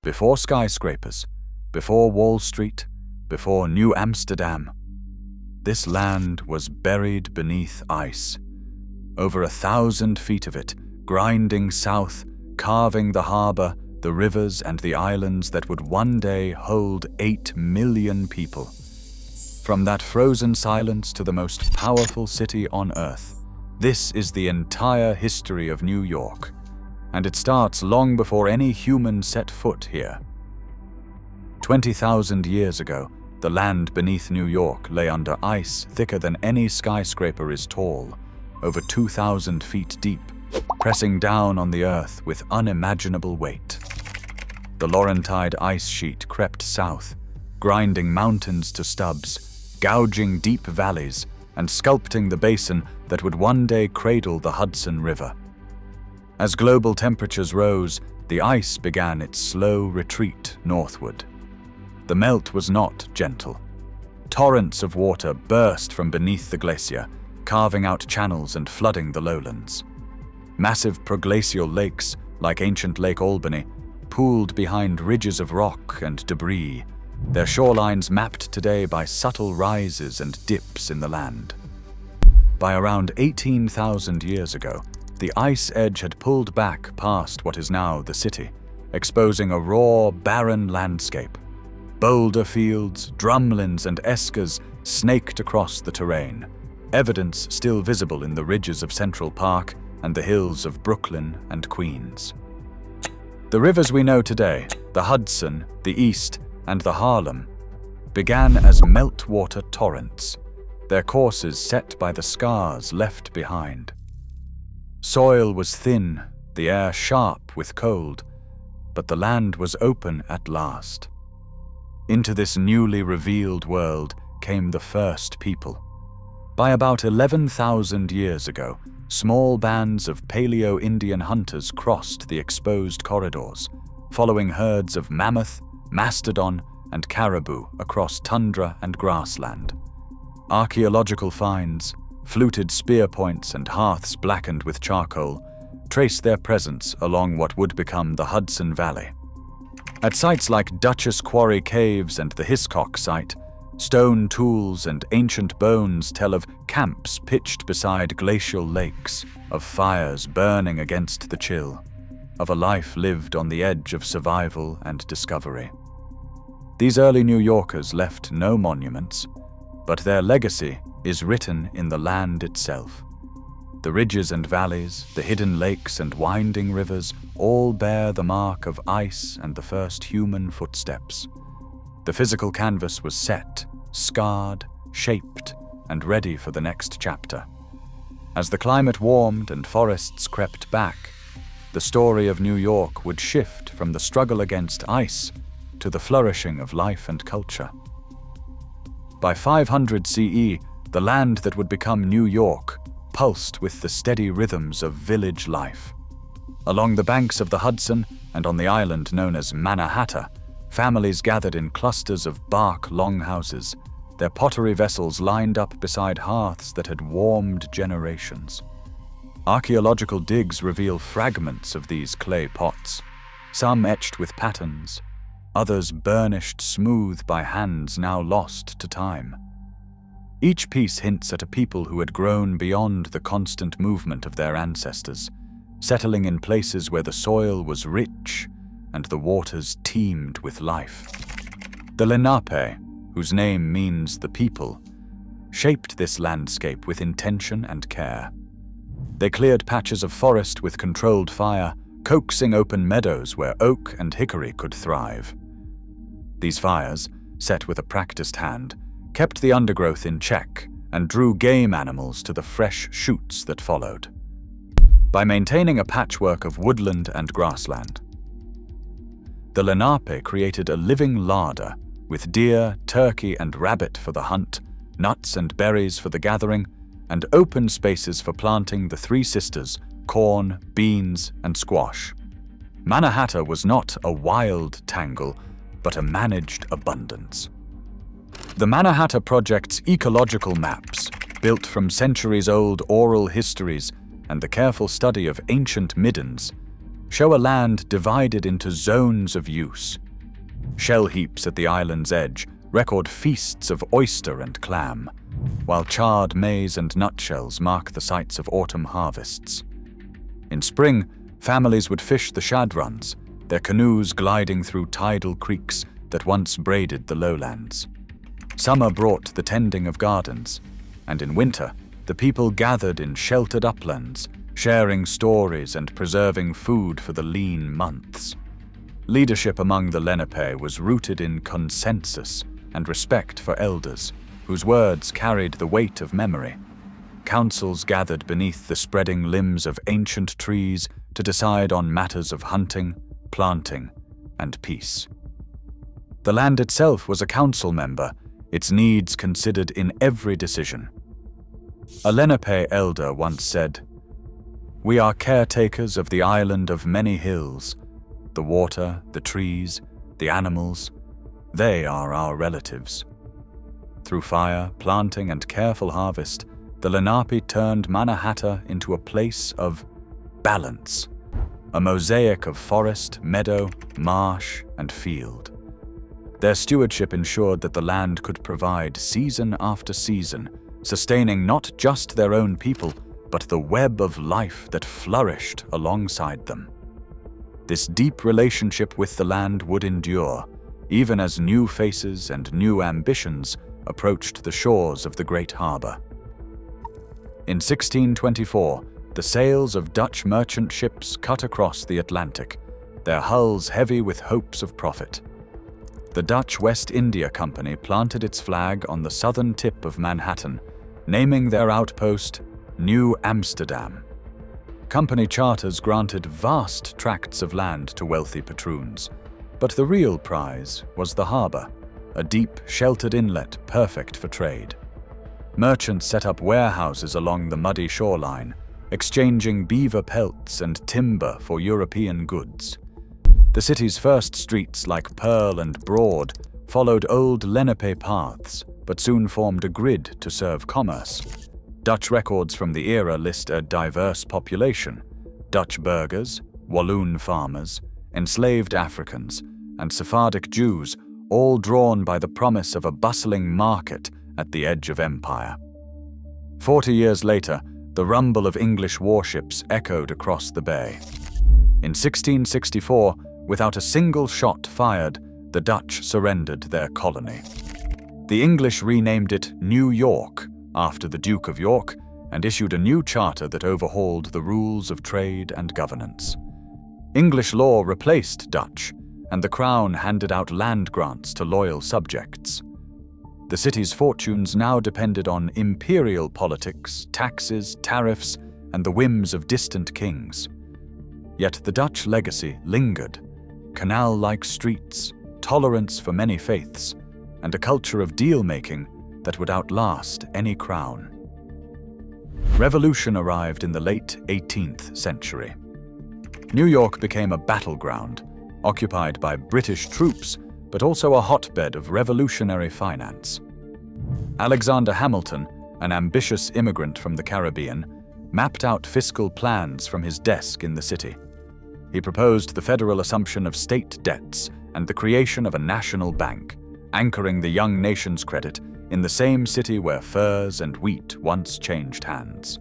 before skyscrapers, before Wall Street, before New Amsterdam. This land was buried beneath ice. Over 1,000 feet of it, grinding south, carving the harbor, the rivers and the islands that would one day hold 8 million people. From that frozen silence to the most powerful city on Earth, this is the entire history of New York, and it starts long before any human set foot here. 20,000 years ago, the land beneath New York lay under ice thicker than any skyscraper is tall, over 2,000 feet deep, pressing down on the Earth with unimaginable weight. The Laurentide ice sheet crept south, grinding mountains to stubs, gouging deep valleys, and sculpting the basin that would one day cradle the Hudson River. As global temperatures rose, the ice began its slow retreat northward. The melt was not gentle. Torrents of water burst from beneath the glacier, carving out channels and flooding the lowlands. Massive proglacial lakes, like ancient Lake Albany, pooled behind ridges of rock and debris, their shorelines mapped today by subtle rises and dips in the land. By around 18,000 years ago, the ice edge had pulled back past what is now the city, exposing a raw, barren landscape. Boulder fields, drumlins, and eskers snaked across the terrain, evidence still visible in the ridges of Central Park and the hills of Brooklyn and Queens. The rivers we know today, the Hudson, the East, and the Harlem, began as meltwater torrents, their courses set by the scars left behind. Soil was thin, the air sharp with cold, but the land was open at last. Into this newly revealed world came the first people. By about 11,000 years ago, small bands of Paleo-Indian hunters crossed the exposed corridors, following herds of mammoth, mastodon, and caribou across tundra and grassland. Archaeological finds, fluted spear points and hearths blackened with charcoal, trace their presence along what would become the Hudson Valley. At sites like Duchess Quarry Caves and the Hiscock site, stone tools and ancient bones tell of camps pitched beside glacial lakes, of fires burning against the chill, of a life lived on the edge of survival and discovery. These early New Yorkers left no monuments, but their legacy is written in the land itself. The ridges and valleys, the hidden lakes and winding rivers all bear the mark of ice and the first human footsteps. The physical canvas was set, scarred, shaped, and ready for the next chapter. As the climate warmed and forests crept back, the story of New York would shift from the struggle against ice to the flourishing of life and culture. By 500 CE, the land that would become New York pulsed with the steady rhythms of village life. Along the banks of the Hudson and on the island known as Mannahatta, families gathered in clusters of bark longhouses, their pottery vessels lined up beside hearths that had warmed generations. Archaeological digs reveal fragments of these clay pots, some etched with patterns, others burnished smooth by hands now lost to time. Each piece hints at a people who had grown beyond the constant movement of their ancestors, settling in places where the soil was rich and the waters teemed with life. The Lenape, whose name means the people, shaped this landscape with intention and care. They cleared patches of forest with controlled fire, coaxing open meadows where oak and hickory could thrive. These fires, set with a practiced hand, kept the undergrowth in check and drew game animals to the fresh shoots that followed. By maintaining a patchwork of woodland and grassland, the Lenape created a living larder with deer, turkey, and rabbit for the hunt, nuts and berries for the gathering, and open spaces for planting the three sisters, corn, beans, and squash. Mannahatta was not a wild tangle, but a managed abundance. The Mannahatta Project's ecological maps, built from centuries-old oral histories and the careful study of ancient middens, show a land divided into zones of use. Shell heaps at the island's edge record feasts of oyster and clam, while charred maize and nutshells mark the sites of autumn harvests. In spring, families would fish the shadruns, their canoes gliding through tidal creeks that once braided the lowlands. Summer brought the tending of gardens, and in winter, the people gathered in sheltered uplands, sharing stories and preserving food for the lean months. Leadership among the Lenape was rooted in consensus and respect for elders, whose words carried the weight of memory. Councils gathered beneath the spreading limbs of ancient trees to decide on matters of hunting, planting, and peace. The land itself was a council member, its needs considered in every decision. A Lenape elder once said, "We are caretakers of the island of many hills. The water, the trees, the animals, they are our relatives." Through fire, planting, and careful harvest, the Lenape turned Mannahatta into a place of balance, a mosaic of forest, meadow, marsh, and field. Their stewardship ensured that the land could provide season after season, sustaining not just their own people, but the web of life that flourished alongside them. This deep relationship with the land would endure, even as new faces and new ambitions approached the shores of the great harbor. In 1624, the sails of Dutch merchant ships cut across the Atlantic, their hulls heavy with hopes of profit. The Dutch West India Company planted its flag on the southern tip of Manhattan, naming their outpost New Amsterdam. Company charters granted vast tracts of land to wealthy patroons, but the real prize was the harbor, a deep, sheltered inlet perfect for trade. Merchants set up warehouses along the muddy shoreline, exchanging beaver pelts and timber for European goods. The city's first streets, like Pearl and Broad, followed old Lenape paths, but soon formed a grid to serve commerce. Dutch records from the era list a diverse population: Dutch burghers, Walloon farmers, enslaved Africans, and Sephardic Jews, all drawn by the promise of a bustling market at the edge of empire. 40 years later, the rumble of English warships echoed across the bay. In 1664, without a single shot fired, the Dutch surrendered their colony. The English renamed it New York after the Duke of York and issued a new charter that overhauled the rules of trade and governance. English law replaced Dutch, and the Crown handed out land grants to loyal subjects. The city's fortunes now depended on imperial politics, taxes, tariffs, and the whims of distant kings. Yet the Dutch legacy lingered: canal-like streets, tolerance for many faiths, and a culture of deal-making that would outlast any crown. Revolution arrived in the late 18th century. New York became a battleground, occupied by British troops, but also a hotbed of revolutionary finance. Alexander Hamilton, an ambitious immigrant from the Caribbean, mapped out fiscal plans from his desk in the city. He proposed the federal assumption of state debts and the creation of a national bank, anchoring the young nation's credit in the same city where furs and wheat once changed hands.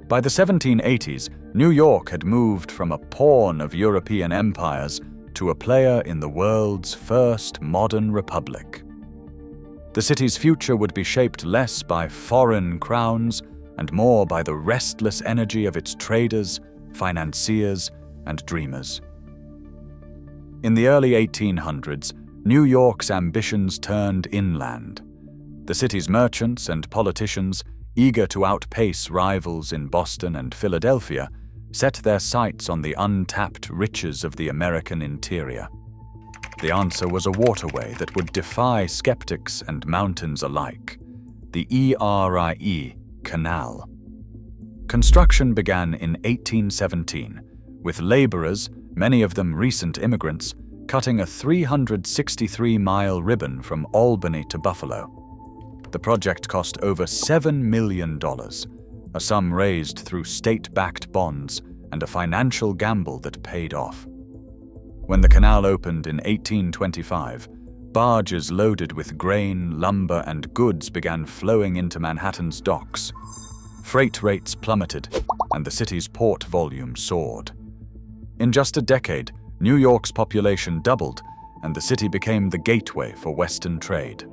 By the 1780s, New York had moved from a pawn of European empires to a player in the world's first modern republic. The city's future would be shaped less by foreign crowns and more by the restless energy of its traders, financiers, and dreamers. In the early 1800s, New York's ambitions turned inland. The city's merchants and politicians, eager to outpace rivals in Boston and Philadelphia, set their sights on the untapped riches of the American interior. The answer was a waterway that would defy skeptics and mountains alike: the Erie Canal. Construction began in 1817, with laborers, many of them recent immigrants, cutting a 363-mile ribbon from Albany to Buffalo. The project cost over $7 million, a sum raised through state-backed bonds and a financial gamble that paid off. When the canal opened in 1825, barges loaded with grain, lumber, and goods began flowing into Manhattan's docks. Freight rates plummeted, and the city's port volume soared. In just a decade, New York's population doubled, and the city became the gateway for Western trade.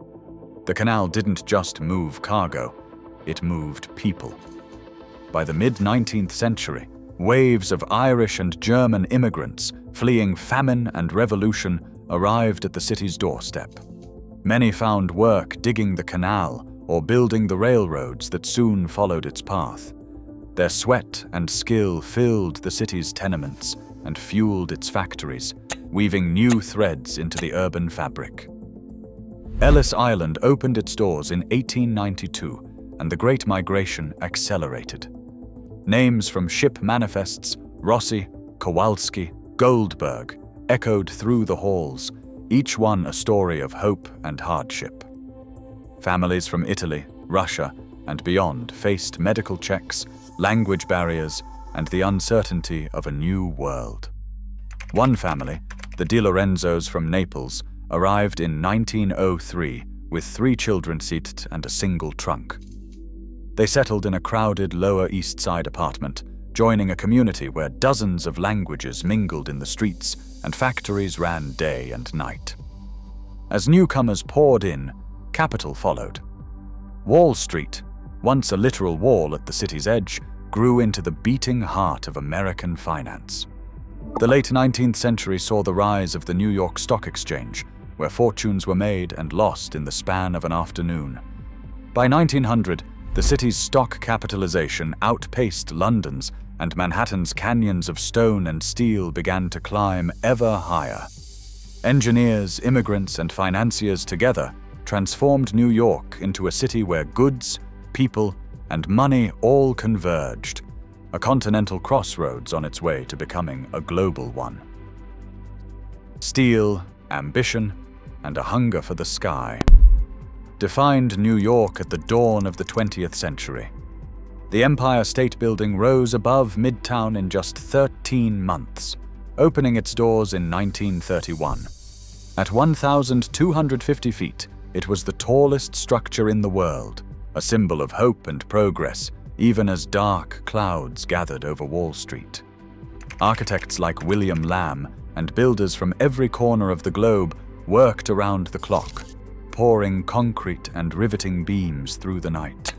The canal didn't just move cargo, it moved people. By the mid-19th century, waves of Irish and German immigrants fleeing famine and revolution arrived at the city's doorstep. Many found work digging the canal or building the railroads that soon followed its path. Their sweat and skill filled the city's tenements and fueled its factories, weaving new threads into the urban fabric. Ellis Island opened its doors in 1892, and the Great Migration accelerated. Names from ship manifests, Rossi, Kowalski, Goldberg, echoed through the halls, each one a story of hope and hardship. Families from Italy, Russia, and beyond faced medical checks, language barriers, and the uncertainty of a new world. One family, the De Lorenzos from Naples, arrived in 1903 with 3 children seated and a single trunk. They settled in a crowded Lower East Side apartment, joining a community where dozens of languages mingled in the streets and factories ran day and night. As newcomers poured in, capital followed. Wall Street, once a literal wall at the city's edge, grew into the beating heart of American finance. The late 19th century saw the rise of the New York Stock Exchange, where fortunes were made and lost in the span of an afternoon. By 1900, the city's stock capitalization outpaced London's, and Manhattan's canyons of stone and steel began to climb ever higher. Engineers, immigrants, and financiers together transformed New York into a city where goods, people, and money all converged, a continental crossroads on its way to becoming a global one. Steel, ambition, and a hunger for the sky defined New York at the dawn of the 20th century. The Empire State Building rose above Midtown in just 13 months, opening its doors in 1931. At 1,250 feet, it was the tallest structure in the world, a symbol of hope and progress, even as dark clouds gathered over Wall Street. Architects like William Lamb and builders from every corner of the globe worked around the clock, pouring concrete and riveting beams through the night.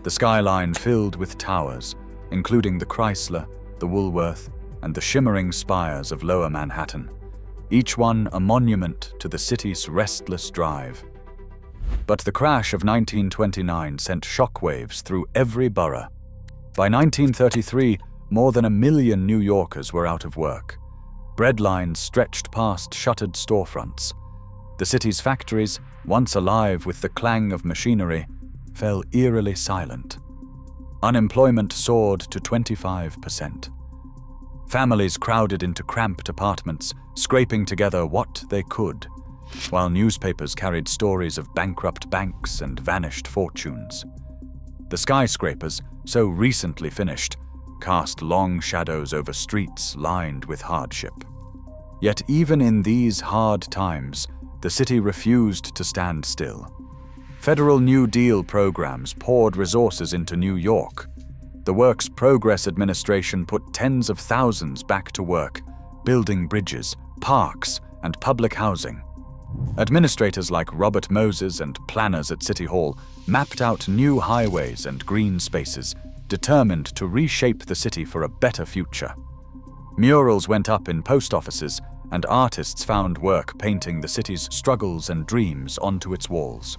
The skyline filled with towers, including the Chrysler, the Woolworth, and the shimmering spires of Lower Manhattan, each one a monument to the city's restless drive. But the crash of 1929 sent shockwaves through every borough. By 1933, more than 1 million New Yorkers were out of work. Bread lines stretched past shuttered storefronts. The city's factories, once alive with the clang of machinery, fell eerily silent. Unemployment soared to 25%. Families crowded into cramped apartments, scraping together what they could, while newspapers carried stories of bankrupt banks and vanished fortunes. The skyscrapers, so recently finished, cast long shadows over streets lined with hardship. Yet even in these hard times, the city refused to stand still. Federal New Deal programs poured resources into New York. The Works Progress Administration put tens of thousands back to work, building bridges, parks, and public housing. Administrators like Robert Moses and planners at City Hall mapped out new highways and green spaces, determined to reshape the city for a better future. Murals went up in post offices, and artists found work painting the city's struggles and dreams onto its walls.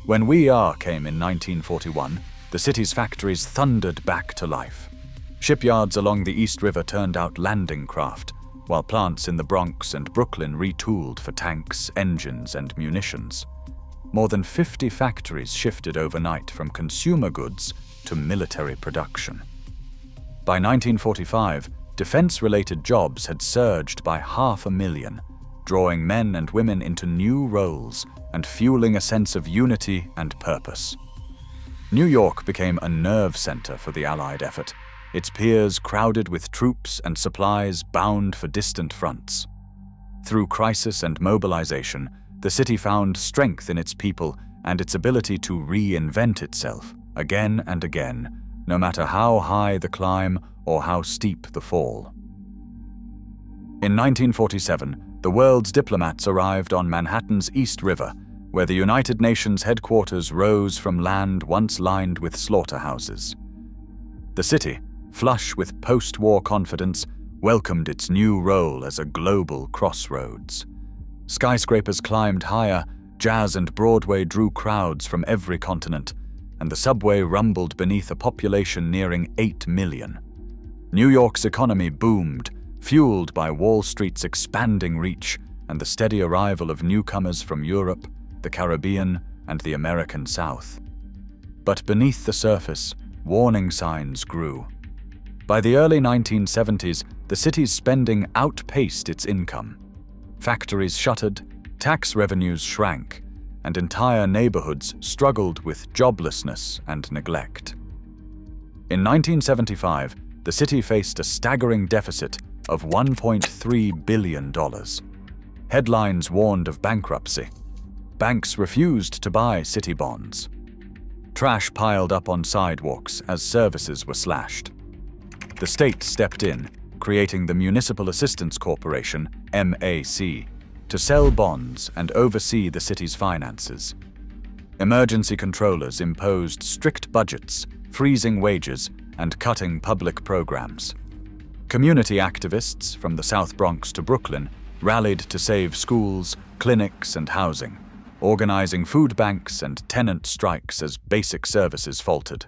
When We Are came in 1941, the city's factories thundered back to life. Shipyards along the East River turned out landing craft, while plants in the Bronx and Brooklyn retooled for tanks, engines, and munitions. More than 50 factories shifted overnight from consumer goods to military production. By 1945, defense-related jobs had surged by 500,000, drawing men and women into new roles and fueling a sense of unity and purpose. New York became a nerve center for the Allied effort, its piers crowded with troops and supplies bound for distant fronts. Through crisis and mobilization, the city found strength in its people and its ability to reinvent itself again and again, no matter how high the climb or how steep the fall. In 1947, the world's diplomats arrived on Manhattan's East River, where the United Nations headquarters rose from land once lined with slaughterhouses. The city, flush with post-war confidence, welcomed its new role as a global crossroads. Skyscrapers climbed higher, jazz and Broadway drew crowds from every continent, and the subway rumbled beneath a population nearing 8 million. New York's economy boomed, fueled by Wall Street's expanding reach and the steady arrival of newcomers from Europe, the Caribbean, and the American South. But beneath the surface, warning signs grew. By the early 1970s, the city's spending outpaced its income. Factories shuttered, tax revenues shrank, and entire neighborhoods struggled with joblessness and neglect. In 1975, the city faced a staggering deficit of $1.3 billion. Headlines warned of bankruptcy. Banks refused to buy city bonds. Trash piled up on sidewalks as services were slashed. The state stepped in, creating the Municipal Assistance Corporation, MAC, to sell bonds and oversee the city's finances. Emergency controllers imposed strict budgets, freezing wages, and cutting public programs. Community activists from the South Bronx to Brooklyn rallied to save schools, clinics, and housing, organizing food banks and tenant strikes as basic services faltered.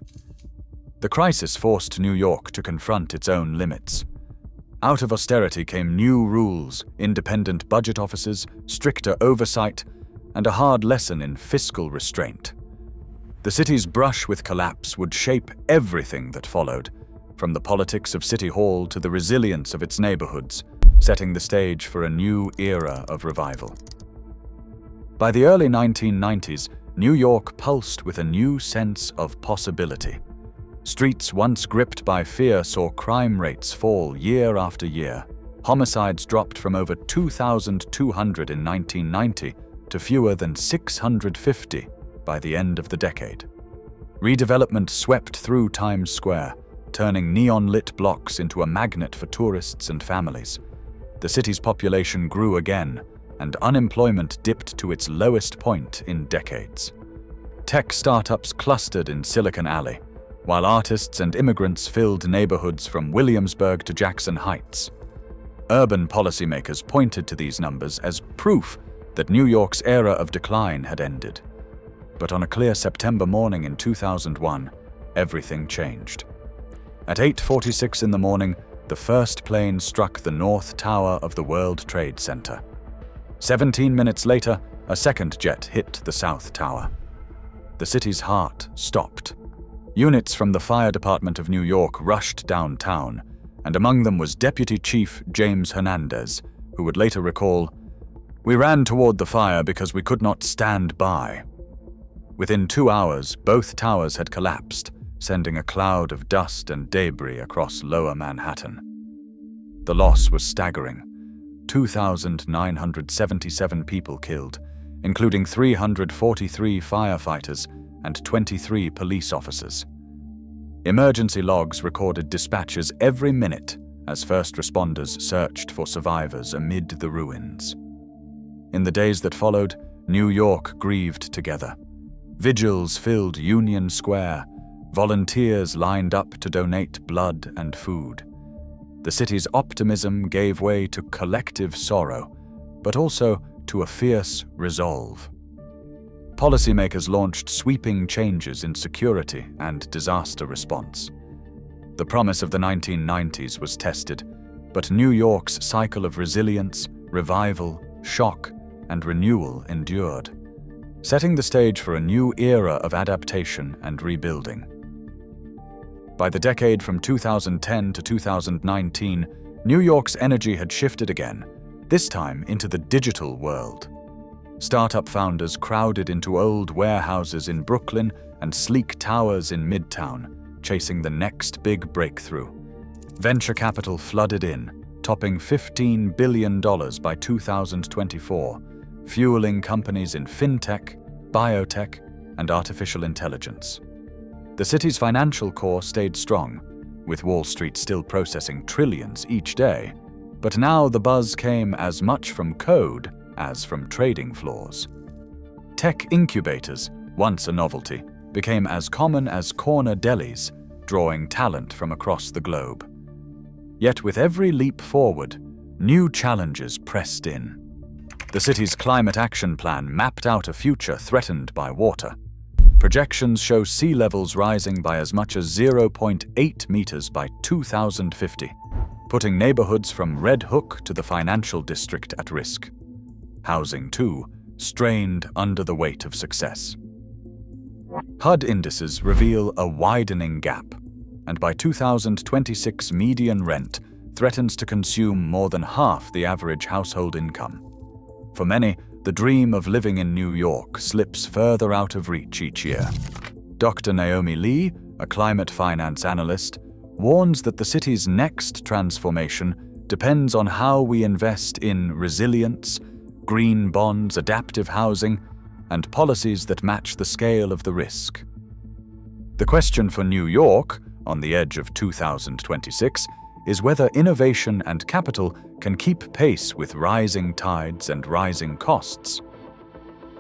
The crisis forced New York to confront its own limits. Out of austerity came new rules, independent budget offices, stricter oversight, and a hard lesson in fiscal restraint. The city's brush with collapse would shape everything that followed, from the politics of City Hall to the resilience of its neighborhoods, setting the stage for a new era of revival. By the early 1990s, New York pulsed with a new sense of possibility. Streets once gripped by fear saw crime rates fall year after year. Homicides dropped from over 2,200 in 1990 to fewer than 650 by the end of the decade. Redevelopment swept through Times Square, turning neon-lit blocks into a magnet for tourists and families. The city's population grew again, and unemployment dipped to its lowest point in decades. Tech startups clustered in Silicon Alley, while artists and immigrants filled neighborhoods from Williamsburg to Jackson Heights. Urban policymakers pointed to these numbers as proof that New York's era of decline had ended. But on a clear September morning in 2001, everything changed. At 8:46 in the morning, the first plane struck the North Tower of the World Trade Center. 17 minutes later, a second jet hit the South Tower. The city's heart stopped. Units from the Fire Department of New York rushed downtown, and among them was Deputy Chief James Hernandez, who would later recall, "We ran toward the fire because we could not stand by." Within 2 hours, both towers had collapsed, sending a cloud of dust and debris across lower Manhattan. The loss was staggering. 2,977 people killed, including 343 firefighters and 23 police officers. Emergency logs recorded dispatches every minute as first responders searched for survivors amid the ruins. In the days that followed, New York grieved together. Vigils filled Union Square. Volunteers lined up to donate blood and food. The city's optimism gave way to collective sorrow, but also to a fierce resolve. Policymakers launched sweeping changes in security and disaster response. The promise of the 1990s was tested, but New York's cycle of resilience, revival, shock, and renewal endured, setting the stage for a new era of adaptation and rebuilding. By the decade from 2010 to 2019, New York's energy had shifted again, this time into the digital world. Startup founders crowded into old warehouses in Brooklyn and sleek towers in Midtown, chasing the next big breakthrough. Venture capital flooded in, topping $15 billion by 2024, fueling companies in fintech, biotech, and artificial intelligence. The city's financial core stayed strong, with Wall Street still processing trillions each day, but now the buzz came as much from code as from trading floors. Tech incubators, once a novelty, became as common as corner delis, drawing talent from across the globe. Yet with every leap forward, new challenges pressed in. The city's climate action plan mapped out a future threatened by water. Projections show sea levels rising by as much as 0.8 meters by 2050, putting neighborhoods from Red Hook to the financial district at risk. Housing, too, strained under the weight of success. HUD indices reveal a widening gap, and by 2026 median rent threatens to consume more than half the average household income. For many, the dream of living in New York slips further out of reach each year. Dr. Naomi Lee, a climate finance analyst, warns that the city's next transformation depends on how we invest in resilience, green bonds, adaptive housing, and policies that match the scale of the risk. The question for New York, on the edge of 2026, is whether innovation and capital can keep pace with rising tides and rising costs.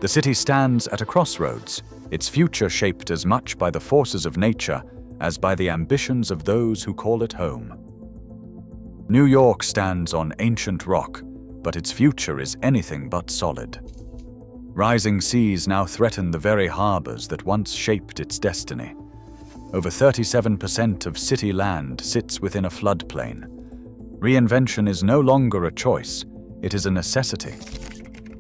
The city stands at a crossroads, its future shaped as much by the forces of nature as by the ambitions of those who call it home. New York stands on ancient rock, but its future is anything but solid. Rising seas now threaten the very harbors that once shaped its destiny. Over 37% of city land sits within a floodplain. Reinvention is no longer a choice, it is a necessity.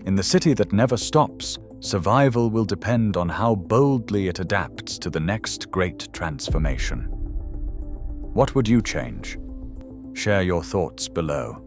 In the city that never stops, survival will depend on how boldly it adapts to the next great transformation. What would you change? Share your thoughts below.